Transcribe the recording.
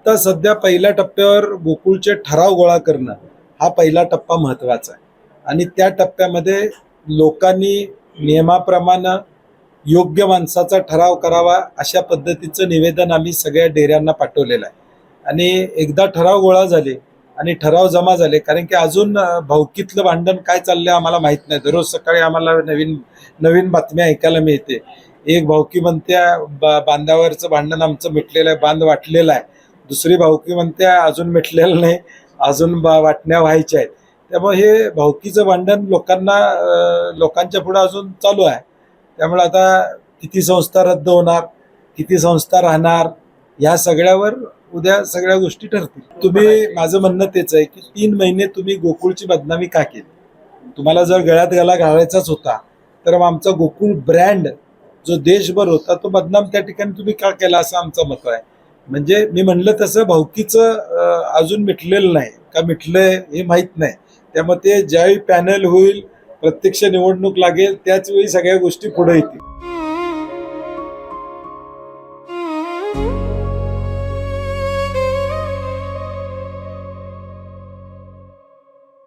आत्ता सध्या पहिल्या टप्प्यावर गोकुळचे ठराव गोळा करणं हा पहिला टप्पा महत्त्वाचा आहे आणि त्या टप्प्यामध्ये लोकांनी नियमाप्रमाणे योग्य माणसाचा ठराव करावा अशा पद्धतीचं निवेदन आम्ही सगळ्या डेऱ्यांना पाठवलेलं आहे आणि एकदा ठराव गोळा झाले आणि ठराव जमा झाले, कारण की अजून भावकीतलं भांडण काय चाललंय आम्हाला माहीत नाही. दररोज सकाळी आम्हाला नवीन नवीन बातम्या ऐकायला मिळते. एक भावकी म्हणत्या बांधावरचं भांडण आमचं मिटलेलं आहे, बांध वाटलेला आहे. दुसरी भावकी म्हणत्या अजून मिटलेलं नाही, अजून वाटण्या व्हायच्या आहेत. त्यामुळे हे भावकीचं भांडण लोकांच्या पुढे अजून चालू आहे. त्यामुळे आता किती संस्था रद्द होणार, किती संस्था राहणार, ह्या सगळ्यावर उद्या सगळ्या गोष्टी ठरतील. तुम्ही, माझं म्हणणं तेच आहे की 3 महिने तुम्ही गोकुळची बदनामी का केली? तुम्हाला जर गळ्यात गळा घालायचाच होता तर मग आमचा गोकुळ ब्रँड जो देशभर होता तो बदनाम त्या ठिकाणी तुम्ही का केला असं आमचं मत आहे. म्हणजे मी म्हणलं तसं भावकीचं अजून मिटलेलं नाही का, मिटलंय हे माहीत नाही. त्यामुळे ते ज्यावेळी पॅनल होईल, प्रत्यक्ष निवडणूक लागेल, त्याच वेळी सगळ्या गोष्टी पुढे येतील.